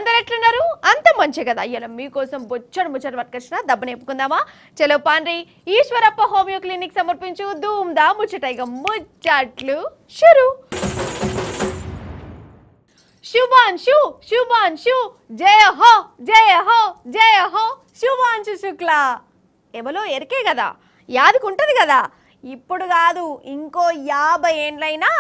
అందరు ఎట్లున్నారు? అంత మంచి కదా. ఇలా మీకోసం బొచ్చడు ముచ్చట పట్టుకొచ్చిన దెబ్బ నేర్పుకుందామా? చలో పాండ్రి. ఈశ్వరప్ప హోమియో క్లినిక్ సమర్పించు ధూమ్ దా ముచ్చట. ఇక ముచ్చట్లు షురు. శుభాంశు శుభాంశు జయ హో జయ హో జయ హో శుభాంశు శుక్ల. ఎవలో ఎరికే కదా, యాదికుంటది కదా. ఇప్పుడు కాదు, ఇంకో 50 ఏండ్లైనా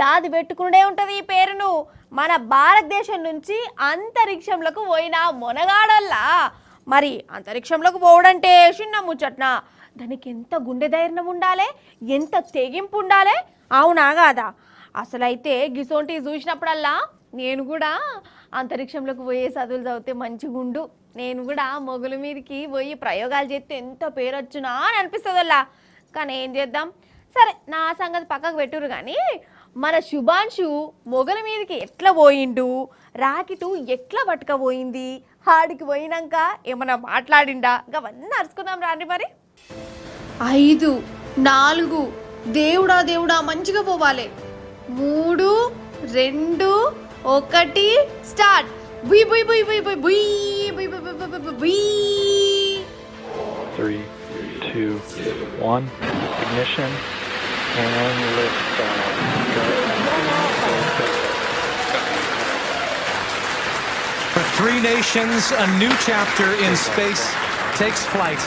యాది పెట్టుకునే ఉంటుంది ఈ పేరును. మన భారతదేశం నుంచి అంతరిక్షంలోకి పోయిన మొనగాడల్లా. మరి అంతరిక్షంలోకి పోవడంటే చిన్న ముచ్చట్నా? దానికి ఎంత గుండె ధైర్యం ఉండాలి, ఎంత తెగింపు ఉండాలి, అవునా కాదా? అసలైతే గిసోంటి చూసినప్పుడల్లా నేను కూడా అంతరిక్షంలోకి పోయే చదువులు చదివితే మంచిగుండు, నేను కూడా మొగుల మీదకి పోయి ప్రయోగాలు చేస్తే ఎంత పేరు వచ్చునా అని అనిపిస్తుందల్లా. కానీ ఏం చేద్దాం, సరే నా సంగతి పక్కకు పెట్టురు. కానీ మన శుభాంశు మొగల మీదకి ఎట్లా పోయిండు, రాకెటు ఎట్లా పట్టుకపోయింది, ఆడికి పోయినాక ఏమన్నా మాట్లాడిండా, అవన్నీ అరుచుకుందాం రాండి. మరి 5 4 దేవుడా దేవుడా మంచిగా పోవాలి. 3 2 1 start. బుయ్ బుయ్ బుయ్ బుయ్ బుయ్ బుయ్ బుయ్ బుయ్ బుయ్ బుయ్ బుయ్. 3 2 1 ignition and lift off. For 3 nations, a new chapter in space takes flight.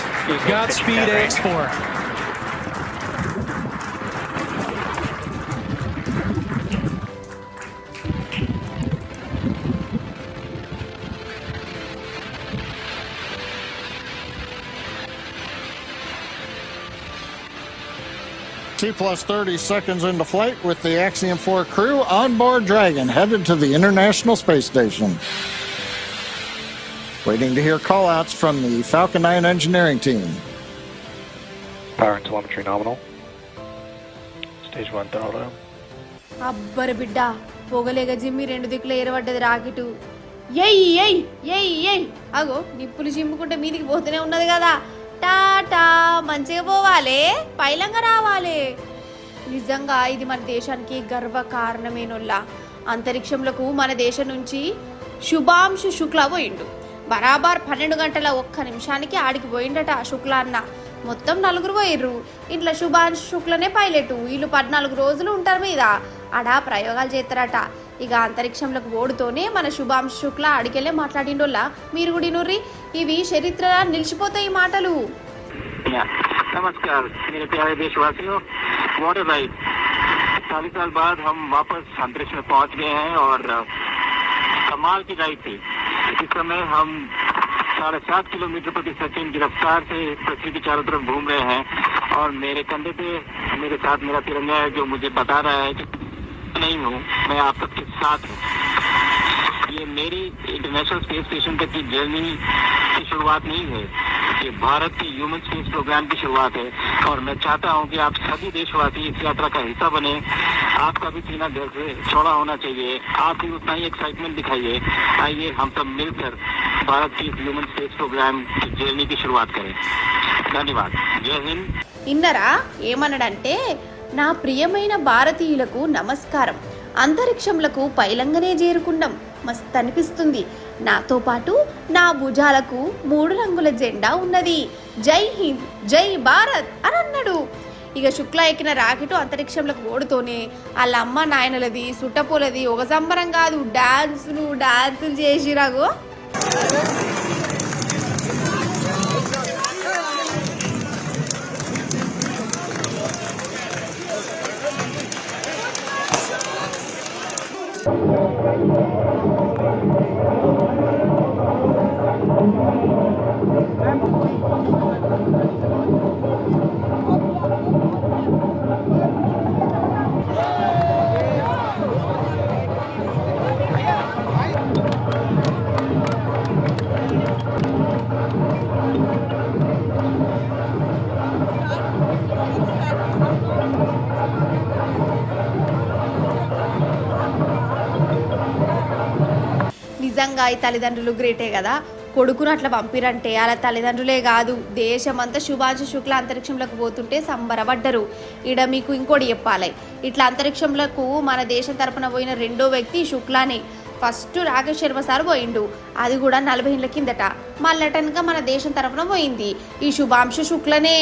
Godspeed, AX4. T+30 seconds into flight with the Axiom 4 crew on board Dragon, headed to the International Space Station. Waiting to hear call-outs from the Falcon 9 engineering team. Power and telemetry nominal. Stage 1 throttle. అబ్బరు బిడ్డ, పొగలేక జిమ్మి 2 దిక్కులు ఎరవడ్డది rocket. ఎయ్ ఎయ్ ఎయ్ ఎయ్. అగో నిప్పులు చిమ్ముకుంటే మీదికి పోతూనే ఉన్నది కదా. టాటా, మంచిగా పోవాలి, పైలంగా రావాలి. నిజంగా ఇది మన దేశానికి గర్వ కారణమేనోల్లా. అంతరిక్షంలోకి మన దేశం నుంచి శుభాంశు శుక్ల పోయిండు. బరాబర్ 12 గంటల 1 నిమిషానికి ఆడికి పోయిండట శుక్ల అన్న. మొత్తం 4 పోయిర్రు. ఇట్లా శుభాంశు శుక్లనే పైలట్. వీళ్ళు 14 రోజులు ఉంటారు మీద ఆడ ప్రయోగాలు చేస్తారట. ఇక అంతరిక్షంలోకి ఓడుతోనే మన శుభాంశు శుక్ల అడికెళ్ళే మాట్లాడిండోల్లా. మీరు కూడా ఇనుర్రి, ఇవి చరిత్రలో నిలిచిపోతాయి మాటలు. नमस्कार मेरे प्यारे देशवासियों, व्हाट अ राइड। 40 साल बाद हम वापस अंतरिक्ष में पहुंच गए हैं और कमाल की राइड थी। इस समय हम 7.5 किलोमीटर प्रति सेकंड की रफ्तार से पृथ्वी के चारों तरफ घूम रहे हैं और मेरे कंधे पे मेरे साथ मेरा तिरंगा है, जो मुझे बता रहा है कि नहीं हूँ, मैं आप सबके साथ हूँ। ये मेरी इंटरनेशनल स्पेस स्टेशन तक की जर्नी की शुरुआत नहीं है, ये भारत के ह्यूमन स्पेस प्रोग्राम की शुरुआत है और मैं चाहता हूं कि आप सभी देशवासी इस यात्रा का हिस्सा बने। आपका भी सीना दिल से चौड़ा होना चाहिए, आप भी उतना ही एक्साइटमेंट दिखाइए। आइए हम सब मिलकर भारत की ह्यूमन स्पेस प्रोग्राम की जर्नी की शुरुआत करें। धन्यवाद, जय हिंद। ఇన్నరా ఏమన్నాడంటే, నా ప్రియమైన భారతీయులకు నమస్కారం, అంతరిక్షంలకు పైలంగానే చేరుకున్నాం, మస్త్ అనిపిస్తుంది. నాతో పాటు నా భుజాలకు 3 రంగుల జెండా ఉన్నది, జై హింద్ జై భారత్ అని అన్నాడు. ఇక శుక్ల ఎక్కిన రాకెట్ అంతరిక్షంలోకి ఓడుతోనే వాళ్ళ అమ్మ నాయనలది సుట్టపోలది ఒక సంబరం కాదు, డాన్సులు చేసిరాగో. నిజంగా ఈ తల్లిదండ్రులు గ్రేటే కదా. కొడుకును అట్లా పంపిరంటే అలా తల్లిదండ్రులే కాదు, దేశమంతా శుభాంశు శుక్ల అంతరిక్షంలోకి పోతుంటే సంబరపడ్డరు. ఈడ మీకు ఇంకోటి చెప్పాలి, ఇట్లా అంతరిక్షంలోకి మన దేశం తరపున పోయిన రెండో వ్యక్తి శుక్లానే. ఫస్ట్ రాకేష్ శర్మ సార్ పోయిండు, అది కూడా 40 ఏళ్ల కిందట. మళ్ళటనక మన దేశం తరఫున పోయింది ఈ శుభాంశు శుక్లనే.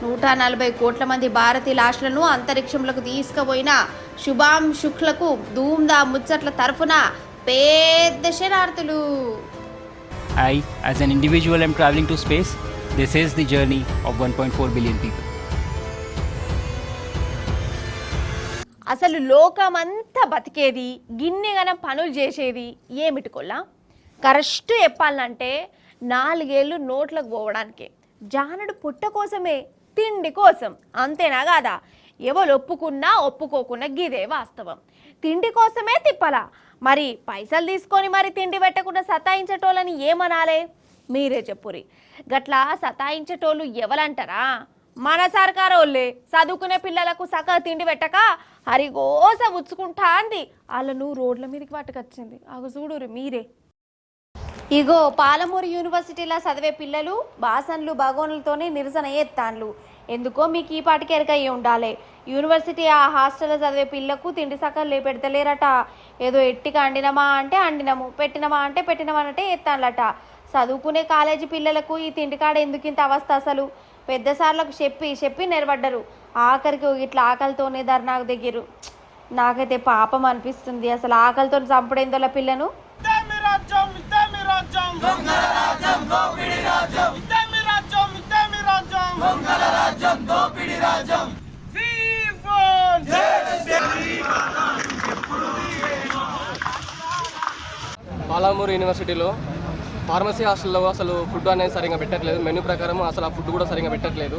140 కోట్ల మంది భారతీయుల ఆశలను అంతరిక్షంలోకి తీసుకుపోయిన శుభాంశు శుక్లకు ధూమ్దా ముచ్చట్ల తరఫున పెద్ద శరార్థులు. I, as an individual, am traveling to space. This is the journey of 1.4 billion people. అసలు లోకమంతా బతికేది గిన్నెగన పనులు చేసేది ఏమిటికొల్లా? కరెక్ట్ చెప్పాలంటే 4 ఏళ్ళు నోట్లకు పోవడానికే, జానడు పుట్ట కోసమే, తిండి కోసం, అంతేనా కాదా? ఎవరు ఒప్పుకున్నా ఒప్పుకోకున్నా గిదే వాస్తవం. తిండి కోసమే తిప్పలా, మరి పైసలు తీసుకొని మరి తిండి పెట్టకుండా సతాయించేటోళ్ళని ఏమనాలే? మీరే చెప్పురి. గట్లా సతాయించేటోళ్ళు ఎవరంటారా? మన సర్కారోళ్ళే. చదువుకునే పిల్లలకు సకా తిండి పెట్టక హరిగోస ఉచ్చుకుంటా అంది, వాళ్ళను రోడ్ల మీదకి పట్టుకొచ్చింది. అగు చూడురు మీరే. ఇగో పాలమూరు యూనివర్సిటీలో చదివే పిల్లలు బాసన్లు బగోన్లతోనే నిరసన ఎత్తాన్లు. ఎందుకో మీకు ఈ పాటికి ఎరకయ్యి ఉండాలి. యూనివర్సిటీ ఆ హాస్టల్లో చదివే పిల్లకు తిండి సక్కలు పెడతలేరట. ఏదో ఎట్టిగా అండినమా అంటే అండినము, పెట్టినమా అంటే పెట్టినమనంటే ఎత్తాన్లట. చదువుకునే కాలేజీ పిల్లలకు ఈ తిండికాడ ఎందుకు ఇంత అవస్థ? అసలు పెద్ద సార్లకు చెప్పి నిలబడ్డరు. ఆఖరికి ఇట్లా ఆకలితోనే ధర్నాకు దిగిరు. నాకైతే పాపం అనిపిస్తుంది. అసలు ఆకలితో చంపడేందోళ్ళ పిల్లను. పాలమూరు యూనివర్సిటీలో ఫార్మసీ హాస్టల్లో అసలు ఫుడ్ అనేది సరిగ్గా పెట్టట్లేదు. మెనూ ప్రకారం అసలు ఆ ఫుడ్ కూడా సరిగ్గా పెట్టట్లేదు.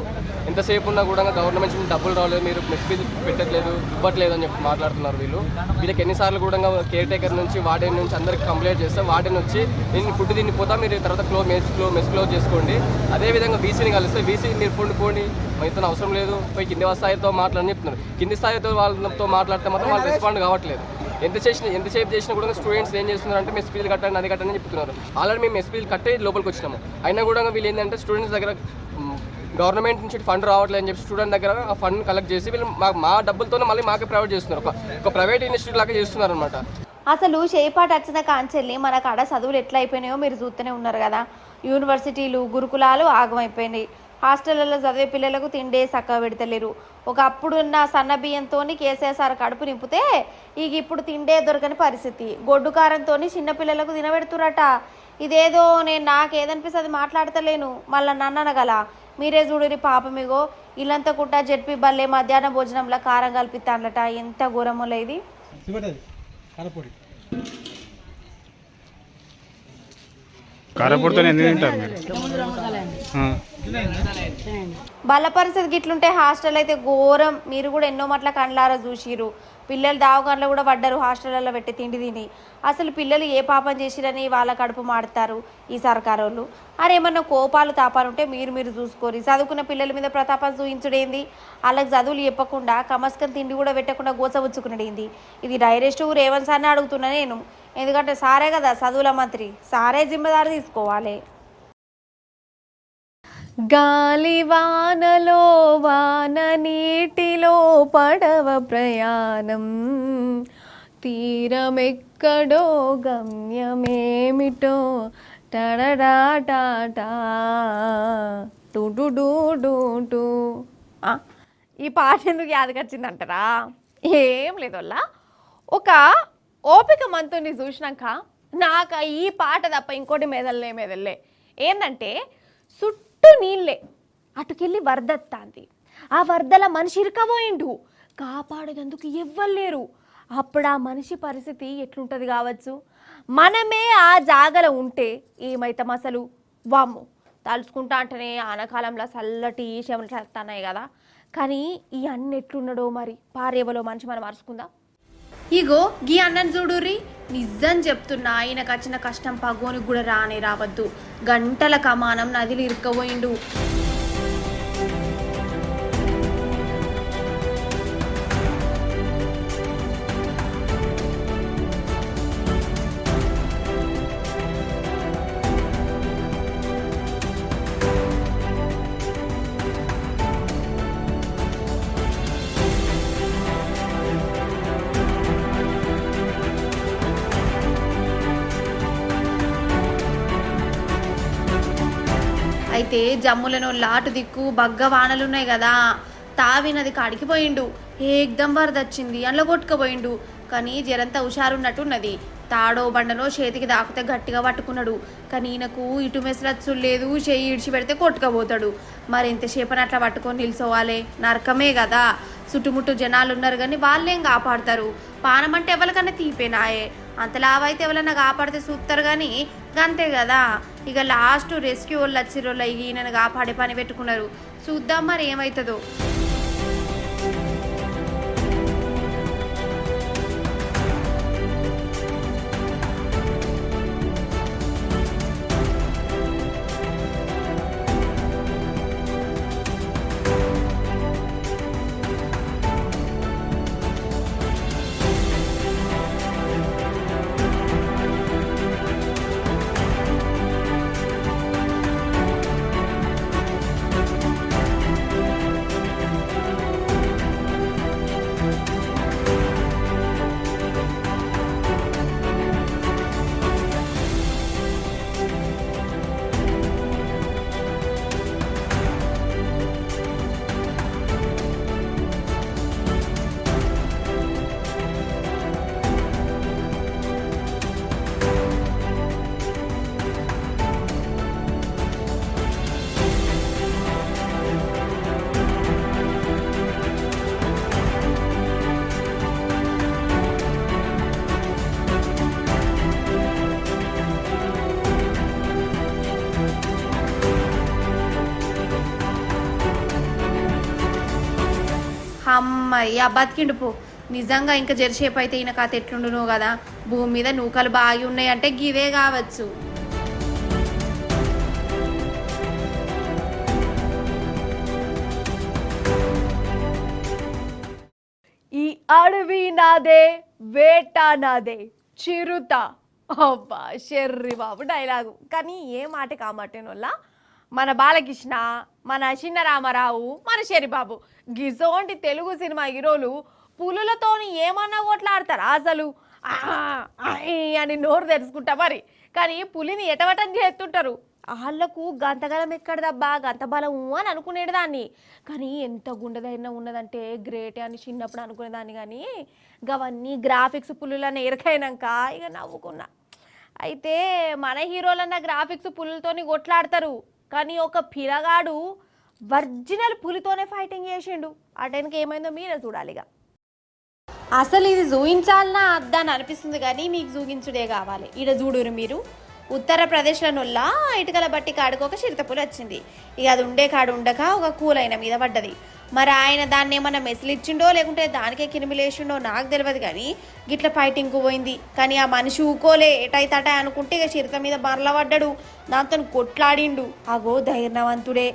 ఎంతసేపు ఉన్నా కూడా గవర్నమెంట్ నుంచి డబ్బులు రాలేదు, మీరు మెస్ ఫీజు పెట్టట్లేదు, ఇవ్వట్లేదు అని చెప్పి మాట్లాడుతున్నారు వీళ్ళు. వీళ్ళకి ఎన్నిసార్లు కూడా కేర్ టేకర్ నుంచి వార్డెన్ నుంచి అందరికి కంప్లైంట్ చేస్తే వార్డెన్ వచ్చి నేను ఫుడ్ తినిపోతా, మీరు తర్వాత మెస్ క్లోజ్ చేసుకోండి. అదేవిధంగా వీసీని కలిస్తే వీసీ మీరు పోండి మీతో అవసరం లేదు, పోయి కింది స్థాయితో మాట్లాడని చెప్తున్నారు. కింది స్థాయితో వాళ్ళతో మాట్లాడితే మాత్రం వాళ్ళు రెస్పాండ్ కావట్లేదు. ఎంతసేపు చేసినా కూడా స్టూడెంట్స్ ఏం చేస్తున్నారు అంటే మెస్ ఫీజులు కట్టండి, అది కట్టని చెప్తున్నారు. ఆల్రెడీ మేము మెస్ ఫీజులు కట్టే లోపలికి వచ్చినాము. అయినా కూడా వీళ్ళు ఏంటంటే స్టూడెంట్స్ దగ్గర గవర్నమెంట్ నుంచి ఫండ్ రావట్లేదు అని చెప్పి స్టూడెంట్ దగ్గర ఆ ఫండ్ కలెక్ట్ చేసి వీళ్ళు మా డబ్బులతోనే మళ్ళీ మాకే ప్రొవైడ్ చేస్తున్నారు. ఒక ప్రైవేట్ ఇన్స్టిట్యూట్ లాగా చేస్తున్నారు అనమాట. అసలు చేపాటు వచ్చిన కాంచెల్ని మన కాడ చదువులు ఎట్లా అయిపోయినాయో మీరు చూస్తూనే ఉన్నారు కదా. యూనివర్సిటీలు గురుకులాలు ఆగమైపోయినాయి. హాస్టళ్లలో చదివే పిల్లలకు తిండే చక్కగా పెడతలేరు. ఒకప్పుడున్న సన్న బియ్యంతో కేసీఆర్ కడుపు నింపితే ఇప్పుడు తిండే దొరకని పరిస్థితి. గొడ్డు కారంతో చిన్నపిల్లలకు తినబెడుతురట. ఇదేదో నేను నాకేదనిపిస్తుంది మాట్లాడతలేను, మళ్ళీ నన్ననగల. మీరే చూడరి పాపమిగో ఇల్లంతా కుట్ట జడ్పీ బల్లే మధ్యాహ్న భోజనంలో కారం కల్పిస్తానట. ఎంత ఘోరములో ఇది. కారపొడితోనే ఎందుకు తింటారు బల పరిస్థితి గిట్లుంటే హాస్టల్ అయితే ఘోరం. మీరు కూడా ఎన్నో మట్ల కండ్లారా చూసిరు. పిల్లలు దావకాండ్లో కూడా పడ్డారు హాస్టల్లో పెట్టి తిండి తిని. అసలు పిల్లలు ఏ పాపం చేసిరని వాళ్ళ కడుపు మాడతారు ఈ సర్కారు వాళ్ళు. ఏమన్నా కోపాలు తాపాలుంటే మీరు చూసుకోరు. చదువుకున్న పిల్లల మీద ప్రతాపం చూయించుడేంది? వాళ్ళకి చదువులు చెప్పకుండా కమస్కం తిండి కూడా పెట్టకుండా గోసవుచ్చుకునేది. ఇది డైరెక్ట్ రేవంత్ సార్ని అడుగుతున్నా నేను. ఎందుకంటే సారే కదా చదువుల మంత్రి, సారే జిమ్మదారు తీసుకోవాలి. గాలి వానలో వాన నీటిలో పడవ ప్రయాణం, తీరమెక్కడో గమ్యమేమిటో టడడాటాటా టు టు టు టు టు. ఈ పాట ఎందుకు యాదకొచ్చిందంటారా? ఏం లేదు వల్ల ఒక ఓపిక మంతుని చూసినాక నాకు ఈ పాట తప్ప ఇంకోటి మెదల్లే. ఏంటంటే చుట్టూ నీళ్ళే, అటుకెళ్ళి వరదత్తాంది. ఆ వరదల మనిషి ఇరుకపోయిండు, కాపాడేందుకు ఎవ్వలేరు. అప్పుడు ఆ మనిషి పరిస్థితి ఎట్లుంటుంది కావచ్చు? మనమే ఆ జాగలో ఉంటే ఏమైతాం అసలు? వామ్ము తలుచుకుంటా అంటేనే ఆనకాలంలో చల్లటి శమలు చేస్తున్నాయి కదా. కానీ ఈ అన్న ఎట్లున్నాడో మరి పారేవలో మనిషి మనం అరుచుకుందాం. ఇగో గీ అన్నని చూడుర్రి, నిజం చెప్తున్నా, ఆయనకు వచ్చిన కష్టం పగోనికి కూడా రావద్దు. గంటల కమానం నదిలు ఇరుక్కపోయిండు. అయితే జమ్ములను లాటు దిక్కు బగ్గ వానలున్నాయి కదా, తావినది కాడికి పోయిండు. ఏకదం వరద వచ్చింది, అందులో కొట్టుకుపోయిండు. కానీ జరంతా హుషారున్నట్టున్నది. తాడో బండనో చేతికి దాకితే గట్టిగా పట్టుకున్నాడు. కానీ ఈయనకు ఇటు మెసలచ్చు లేదు, చెయ్యి ఇడిచి పెడితే కొట్టుకపోతాడు. మరి ఎంతసేపని అట్లా పట్టుకొని నిల్చోవాలి? నరకమే కదా. చుట్టుముట్టు జనాలు ఉన్నారు కానీ వాళ్ళేం కాపాడతారు? పానం అంటే ఎవరికన్నా తీపేనాయే, అంతలావైతే ఎవరన్నా కాపాడితే చూస్తారు కానీ అంతే కదా. ఇక లాస్ట్ రెస్క్యూ వాళ్ళు వచ్చిరోళ్ళు ఈయనను కాపాడే పని పెట్టుకున్నారు. చూద్దాం మరి ఏమవుతుందో. అమ్మయ్య బతికిండు పో. నిజంగా ఇంకా జెర్సేపు అయితే ఈయన కథ ఎట్లుండునో కదా. భూమి మీద నూకలు బాగి ఉన్నాయంటే గివే కావచ్చు. ఈ అడవి నాదే, వేట నాదే, చిరుత. అబ్బా షెర్రి బాబు డైలాగు. కానీ ఏ మాట కామాటేనోళ్ళ మన బాలకృష్ణ, మన చిన్న రామారావు, మన షెరిబాబు గిజోంటి తెలుగు సినిమా హీరోలు పులులతోని ఏమన్నా కొట్లాడతారా అసలు? అని నోరు తెరుచుకుంటా మరి. కానీ పులిని ఎటవటం చేస్తుంటారు. వాళ్ళకు గంతగలం ఎక్కడదబ్బా, గంత బలం అని అనుకునేది దాన్ని. కానీ ఎంత గుండెదైనా ఉన్నదంటే గ్రేట్ అని చిన్నప్పుడు అనుకునేదాన్ని. కానీ అవన్నీ గ్రాఫిక్స్ పులులని ఎరకైనాక ఇక నవ్వుకున్నా. అయితే మన హీరోలన్న గ్రాఫిక్స్ పులులతోని కొట్లాడతారు. కానీ ఒక పిల్లగాడు ఒరిజినల్ పులితోనే ఫైటింగ్ చేసిండు. ఆ టైంకి ఏమైందో మీరే చూడాలిగా. అసలు ఇది చూపించాలన్నా అద్దని అనిపిస్తుంది కానీ మీకు చూపించుడే కావాలి. ఈడ చూడురు మీరు. ఉత్తరప్రదేశ్లోనొల్లా ఇటుకల బట్టి కాడుకు ఒక చిరుతపులి వచ్చింది. ఇక అది ఉండే కాడు ఉండక ఒక కూలైన మీద పడ్డది. మరి ఆయన దాన్ని ఏమన్నా మెసిలిచ్చిండో లేకుంటే దానికే కినిమిలేసిండో నాకు తెలియదు. కానీ గిట్ల ఫైటింగ్కు పోయింది. కానీ ఆ మనిషి ఊకోలే, ఎటైతట అనుకుంటే ఇక చిరుత మీద బర్ల పడ్డాడు. దాంతో కొట్లాడిండు. అగో ధైర్యవంతుడే.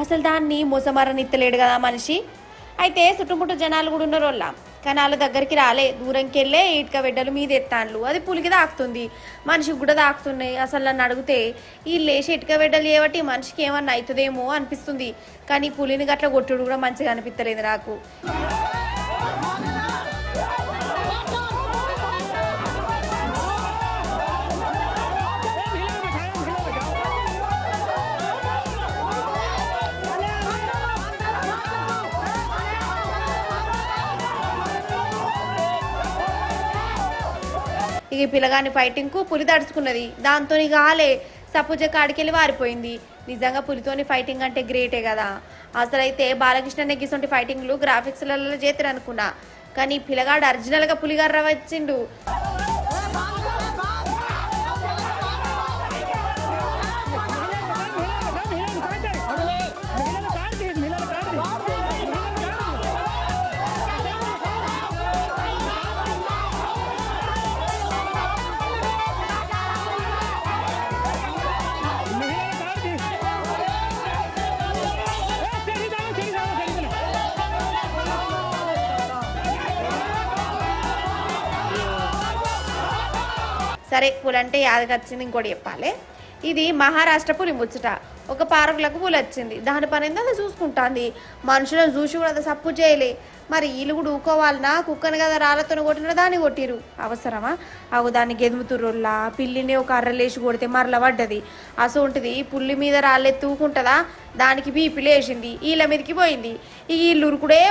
అసలు దాన్ని మోసమారనిత్తలేడు కదా మనిషి. అయితే చుట్టుముట్టు జనాలు కూడా ఉన్నారు వాళ్ళ. కానీ వాళ్ళ దగ్గరికి రాలే, దూరంకి వెళ్ళే ఇటుక బిడ్డలు మీద ఎత్తాండ్లు. అది పులికి తాకుతుంది, మనిషికి కూడా తాకుతున్నాయి. అసలు నన్ను అడిగితే ఈ లేచి ఇటుక బిడ్డలు ఏవట్టి మనిషికి ఏమన్నా అవుతుందేమో అనిపిస్తుంది. కానీ పులిని గట్ల కొట్టుడు కూడా మంచిగా అనిపించలేదు నాకు. ఇక పిల్లగాని ఫైటింగ్కు పులి తడుచుకున్నది. దాంతో ఇక ఆలే సపోజ్ కాడికెళ్ళి వారిపోయింది. నిజంగా పులితోని ఫైటింగ్ అంటే గ్రేటే కదా. అసలైతే బాలకృష్ణ నెగ్గిసొంటి ఫైటింగ్లు గ్రాఫిక్స్లలో చేతురు అనుకున్నా. కానీ పిల్లగాడు ఒరిజినల్గా పులిగారు వచ్చిండు. సరే పులంటే యాదకి వచ్చింది. ఇంకోటి చెప్పాలి, ఇది మహారాష్ట్ర పులి ముచ్చట. ఒక పార్కులకు పులి వచ్చింది, దాని పని ఏందో అది చూసుకుంటుంది. మనుషులను చూసి కూడా అది సప్పు చేయలే. మరి వీళ్ళు కూడా ఊకోవాలన్నా, కుక్కని కదా రాళ్ళతో కొట్టిన దాన్ని కొట్టిరు, అవసరమా? అవు దాన్ని గెదుముతుర్రోళ్ళ, పిల్లిని ఒక అర్రలేసి కొడితే మరల పడ్డది. అసోంటిది పుల్లి మీద రాళ్ళెత్తి ఊకుంటుందా? దానికి బీపీ లేచింది, వీళ్ళ మీదకి పోయింది. వీళ్ళు ఉరుకుడే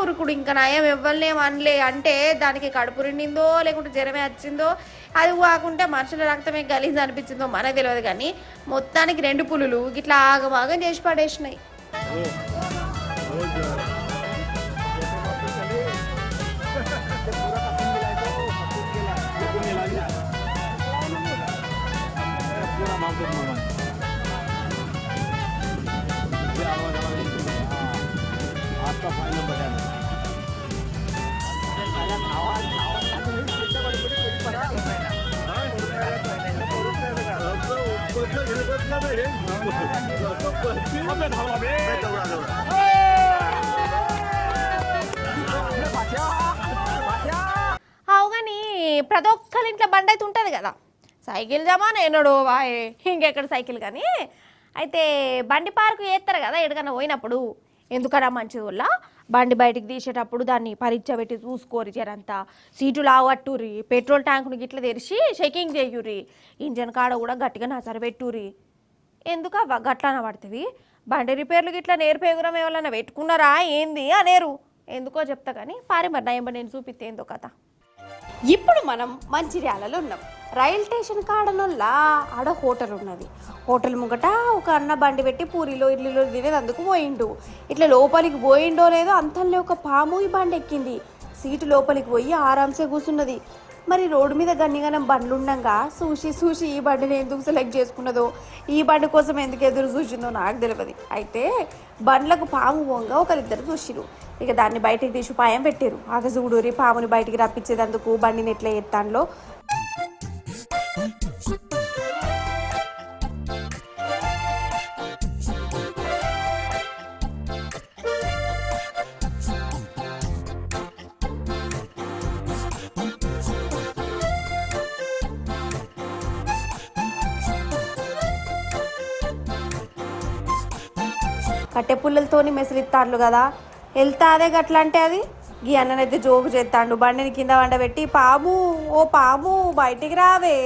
ఉరుకుడు. ఇంకా నయం ఎవ్వరినేం అనలే అంటే దానికి కడుపు నిండిందో లేకుంటే జ్వరమే వచ్చిందో, అది కాకుంటే మనుషుల రక్తమే గలీజ్ అనిపించిందో మనకు తెలియదు. కానీ మొత్తానికి 2 పులులు ఇట్లా ఆగమాగం చేసి పడేసినాయి. అవుగాని ప్రతి ఒక్కరి ఇంట్లో బండి అయితే ఉంటుంది కదా. సైకిల్ జమానా ఎన్నడో వాయే, ఇంకెక్కడ సైకిల్. కానీ అయితే బండి పార్కు చేస్తారు కదా ఎక్కడికన్నా పోయినప్పుడు. ఎందుకన్నా మంచిది వల్ల బండి బయటికి తీసేటప్పుడు దాన్ని పరీక్ష పెట్టి చూసుకోరి, జరంతా సీటు లావట్టుర్రి, పెట్రోల్ ట్యాంకుని గిట్ల తెరిచి చెకింగ్ చేయుర్రి, ఇంజన్ కాడ కూడా గట్టిగా నసరు పెట్టుర్రి. ఎందుకు అవ్వ గట్లన పడుతుంది? బండి రిపేర్లు గిట్లా నేర్పేగురం ఏమన్నా పెట్టుకున్నారా ఏంది అనేరు. ఎందుకో చెప్తా కానీ పారి మరి నయం నేను చూపిస్తే ఏందో కథ. ఇప్పుడు మనం మంచిర్యాలలో ఉన్నాం. రైల్ స్టేషన్ కాడనొల్లా ఆడ హోటల్ ఉన్నది. హోటల్ ముంగట ఒక అన్న బండి పెట్టి పూరిలో ఇడ్లీలో తినేది అందుకు పోయిండు. ఇట్లా లోపలికి పోయిండో లేదో అంతలో ఒక పాము ఈ బండి ఎక్కింది. సీటు లోపలికి పోయి ఆరాంసే కూర్చున్నది. మరి రోడ్డు మీద గన్నిగనం బండ్లు ఉండగా చూసి ఈ బండిని ఎందుకు సెలెక్ట్ చేసుకున్నదో, ఈ బండి కోసం ఎందుకు ఎదురు చూసిందో నాకు తెలియదు. అయితే బండ్లకు పాము పోంగా ఒకరిద్దరు చూసిరు. ఇక దాన్ని బయటికి తీసి పాయం పెట్టారు. ఆగజూడూరి పాముని బయటికి రప్పించేదందుకు బండిని ఎట్లా ఎత్తాన్లో. కట్టె పుల్లలతోని మెసిలిత్తాండ్లు కదా, వెళ్తా అదే గట్ల అంటే అది గీ అన్ననైతే జోకు చేస్తాడు. బండిని కింద వండబెట్టి పాము ఓ పాము బయటికి రావే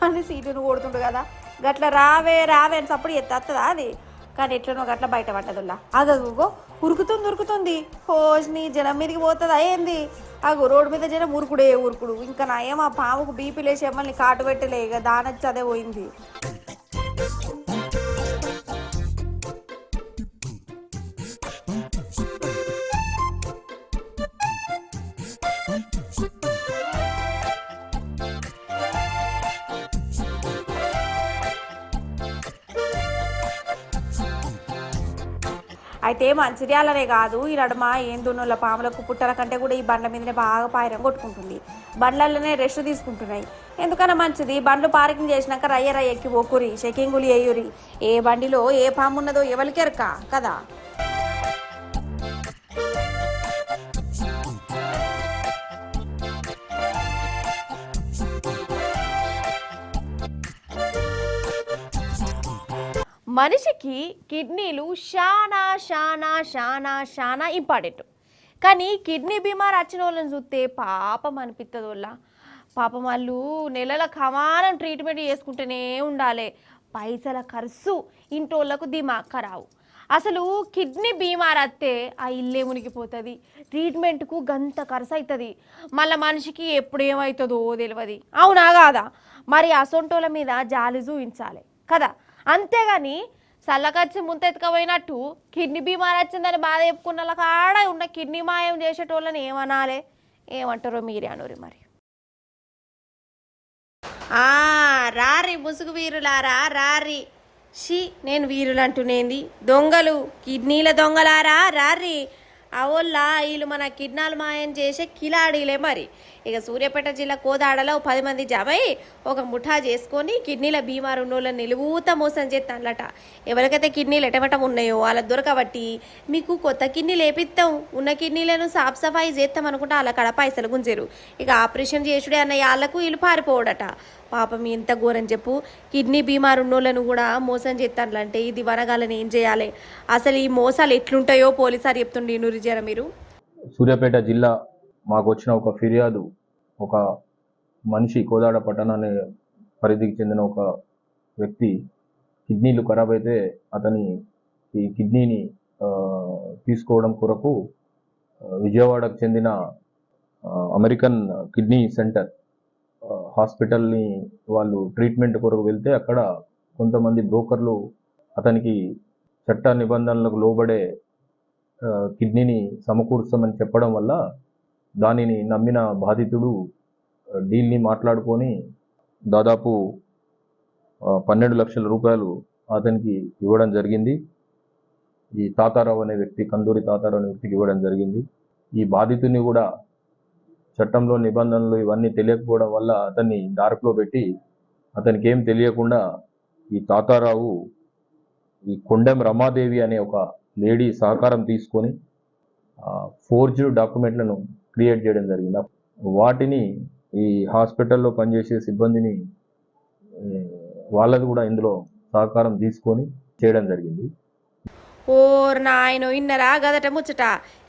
అని సీటును కొడుతుండు కదా. గట్ల రావే అని సప్పుడు ఎత్తదా అది. కానీ ఎట్లనో గట్ల బయట పడ్డదుల్లా. అగో ఉరుకుతుంది హోజ్ని జనం మీదకి పోతుందా ఏంది? అగో రోడ్డు మీద జనం ఉరుకుడు. ఇంకా నయం ఆ పాముకు బీపీ లేచి ఎమ్మల్ని కాటు పెట్టలే, ఇక దానొచ్చి అదే పోయింది. అయితే మంచిర్యాలనే కాదు, ఈ నడుమ ఏందున్నోళ్ళ పాములకు పుట్టల కంటే కూడా ఈ బండ్ల మీదనే బాగా పాయరం కొట్టుకుంటుంది. బండ్లలోనే రెస్ట్ తీసుకుంటున్నాయి. ఎందుకన్నా మంచిది బండ్లు పార్కింగ్ చేసినాక రయ్య ఎక్కి పోకురి, చెకింగులు వేయురి. ఏ బండిలో ఏ పాము ఉన్నదో ఎవరికెరక కదా. మనిషికి కిడ్నీలు చాలా ఇంపార్టెంట్. కానీ కిడ్నీ బీమార్ వచ్చిన వాళ్ళని చూస్తే పాపం అనిపిస్తుంది. వాళ్ళ పాపం వాళ్ళు నెలల కమానం ట్రీట్మెంట్ చేసుకుంటూనే ఉండాలి. పైసల ఖర్చు ఇంటోళ్ళకు దిమాగ్ ఖరావు. అసలు కిడ్నీ బీమార్ వస్తే ఆ ఇల్లే మునిగిపోతుంది. ట్రీట్మెంట్కు గంత ఖర్చు అవుతుంది. మళ్ళీ మనిషికి ఎప్పుడు ఏమవుతుందో తెలియదు. అవునా కాదా? మరి అసొంటోళ్ళ మీద జాలి చూపించాలి కదా. అంతేగాని చల్లకచ్చి ముంతెత్తుకపోయినట్టు కిడ్నీ బీమార్ వచ్చిందని బాధ చెప్పుకున్న కాడ ఉన్న కిడ్నీ మాయం చేసేటోళ్ళని ఏమనాలి? ఏమంటారో మీరే అనురి. మరి రారి ముసుగు వీరులారా రారి. నేను వీరులు అంటునేంది? దొంగలు, కిడ్నీల దొంగలారా రారి. అవోళ్ళ వీళ్ళు మన కిడ్నాలు మాయం చేసే కిలాడీలే. మరి ఇక సూర్యాపేట జిల్లా కోదాడలో 10 మంది జమై ఒక ముఠా చేసుకొని కిడ్నీల బీమారు ఉన్నోళ్ళని నిలువుత మోసం చేస్తానలట. ఎవరికైతే కిడ్నీలు ఎటవటం ఉన్నాయో వాళ్ళ దొరకబట్టి మీకు కొత్త కిడ్నీలు వేపిస్తాం, ఉన్న కిడ్నీలను సాఫ్ సఫాయి చేస్తాం అనుకుంటా వాళ్ళ కడ పైసలు గుంజారు. ఇక ఆపరేషన్ చేసుడే అన్న వాళ్ళకు వీళ్ళు పారిపోవడట. పాపం ఎంత ఘోరం చెప్పు. కిడ్నీ బీమారు ఉన్నోళ్ళను కూడా మోసం చేస్తానులంటే ఇది వనగాలని ఏం చేయాలి? అసలు ఈ మోసాలు ఎట్లుంటాయో పోలీసారు చెప్తుండే నూరిజారా మీరు. సూర్యాపేట జిల్లా మాకు వచ్చిన ఒక ఫిర్యాదు, ఒక మనిషి కోదాడ పట్టణాన్ని పరిధికి చెందిన ఒక వ్యక్తి కిడ్నీలు ఖరాబ్ అయితే అతని ఈ కిడ్నీని తీసుకోవడం కొరకు విజయవాడకు చెందిన అమెరికన్ కిడ్నీ సెంటర్ హాస్పిటల్ని వాళ్ళు ట్రీట్మెంట్ కొరకు వెళ్తే అక్కడ కొంతమంది బ్రోకర్లు అతనికి చట్ట నిబంధనలకు లోబడే కిడ్నీని సమకూర్చమని చెప్పడం వల్ల దానిని నమ్మిన బాధితుడు డీల్ని మాట్లాడుకొని దాదాపు 12 లక్షల రూపాయలు అతనికి ఇవ్వడం జరిగింది. ఈ తాతారావు అనే వ్యక్తి, కందూరి తాతారావు అనే వ్యక్తికి ఇవ్వడం జరిగింది. ఈ బాధితుని కూడా చట్టంలో నిబంధనలు ఇవన్నీ తెలియకపోవడం వల్ల అతన్ని డార్క్లో పెట్టి అతనికి ఏం తెలియకుండా ఈ తాతారావు ఈ కొండెం రమాదేవి అనే ఒక లేడీ సహకారం తీసుకొని ఫోర్జ్డ్ డాక్యుమెంట్లను క్రియేట్ చేయడం జరిగింది. వాటిని ఈ హాస్పిటల్లో పనిచేసే సిబ్బందిని వాళ్ళది కూడా ఇందులో సహకారం తీసుకొని చేయడం జరిగింది. ఓర్ నాయన ఇన్నరా గదట ముచ్చట.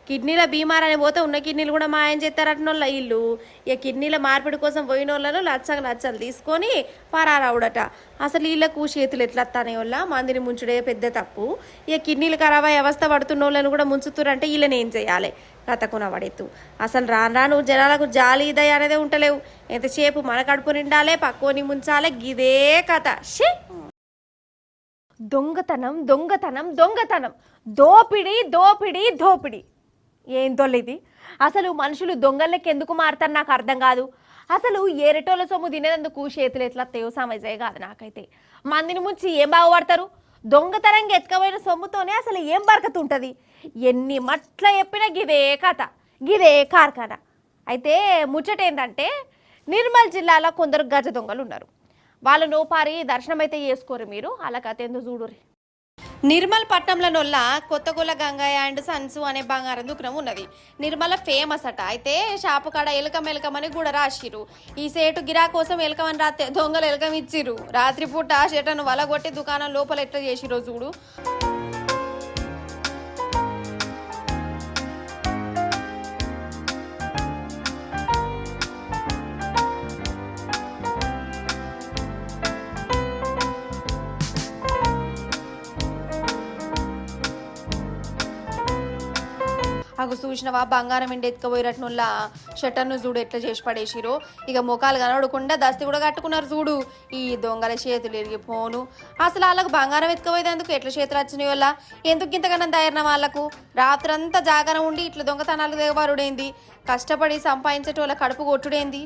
కిడ్నీల బీమార్ అని పోతే ఉన్న కిడ్నీలు కూడా మాయం చేస్తారటనోళ్ళ ఇల్లు. ఇక కిడ్నీల మార్పిడి కోసం పోయిన వాళ్ళను లచ్చలు తీసుకొని పరారావుడట. అసలు వీళ్ళకు చేతులు ఎట్లా వస్తానే వాళ్ళ మందిని ముంచుడే పెద్ద తప్పు. ఇక కిడ్నీలు ఖరాబ్ అయ్యే అవస్థ పడుతున్న వాళ్ళను కూడా ముంచుతురంటే వీళ్ళని ఏం చేయాలి? కథకున పడెత్తు. అసలు రాను జనాలకు జాలి దయ అనేది ఉంటలేవు. ఎంతసేపు మన కడుపు నిండాలే, పక్కోని ముంచాలే, గిదే కథ. షే దొంగతనం దొంగతనం దొంగతనం, దోపిడి దోపిడి దోపిడి. ఏం తొలిది? అసలు మనుషులు దొంగలకి ఎందుకు మారుతారు నాకు అర్థం కాదు. అసలు ఏరెటోళ్ళ సొమ్ము తినేందుకు చేతులు ఎట్లా తెవ సమస్య కాదు నాకైతే. మందిని ముంచి ఏం బాగుపడతారు? దొంగతనంగా ఎత్తుకపోయిన సొమ్ముతోనే అసలు ఏం బరకత ఉంటుంది? ఎన్ని మట్ల చెప్పినా గిదే కథ, గిదే కార్ఖానా. అయితే ముచ్చట ఏంటంటే నిర్మల్ జిల్లాలో కొందరు గజ దొంగలు ఉన్నారు. వాళ్ళ నోపారి దర్శనం అయితే చేసుకోరు మీరు. అలా కథ ఎందుకు చూడురి. నిర్మల్ పట్టణంలోనొల్ల కొత్తగొల్ల గంగయ్య అండ్ సన్సు అనే బంగారం దుకాణం ఉన్నది. నిర్మల ఫేమస్ అట. అయితే షాపు కాడ ఎలకమని కూడా రాసిరు. ఈ సేటు గిరా కోసం ఎలకమని రాత్రి దొంగలు ఎలకం ఇచ్చిరు. రాత్రిపూట షెటను వలగొట్టి దుకాణం లోపల ఎట్లా చేసిరో చూడు. అగు చూసినవా బంగారం ఎండి ఎత్తుకపోయినట్టునుల్లా షట్టర్ను చూడు ఎట్లా చేసి పడేసిరో. ఇక ముఖాలు కనబడకుండా దస్తి కూడా కట్టుకున్నారు చూడు. ఈ దొంగల చేతులు ఎరిగిపోను. అసలు వాళ్ళకు బంగారం ఎత్తుకపోయేందుకు ఎట్లా చేతులు వచ్చినాయి వల్ల ఎందుకు ఇంతకన్నా ధైర్యం వాళ్ళకు? రాత్రంతా జాగరం ఉండి ఇట్లా దొంగతనాలకు దిగబడుడేంది? కష్టపడి సంపాదించేటోళ్ళ కడుపు కొట్టుడేంది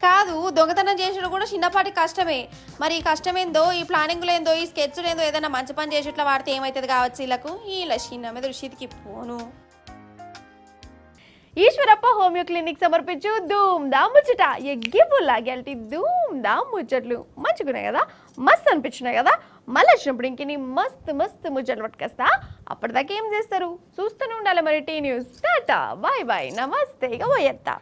కాదు. దొంగతనం చేసేటప్పుడు కూడా చిన్నపాటి కష్టమే. మరి ఈ కష్టమేందో, ఈ ప్లానింగ్లు ఏందో, ఈ స్కెచ్లు ఏందో ఏదైనా మంచి పని చేసి ఇట్లా వాడితే ఏమవుతుంది కావచ్చు వీళ్ళకు. వీళ్ళ చిన్న మీద రుషిదికి పోను. ఈశ్వరప్ప హోమియో క్లినిక్ సమర్పించు ధూమ్ ధామ్ ముచ్చట. ఎగ్గిపుల్లా గెల్టి ధూమ్ ధామ్ ముచ్చట్లు మంచిగున్నాయి కదా, మస్తు అనిపించినాయి కదా. మళ్ళీ వచ్చినప్పుడు ఇంక మస్తు మస్తు ముచ్చట్లు పట్టుకొస్తా. అప్పటిదాకా ఏం చేస్తారు? చూస్తూనే ఉండాలి మరి T news. Tata bye bye నమస్తే. ఇక పోయేత్తా.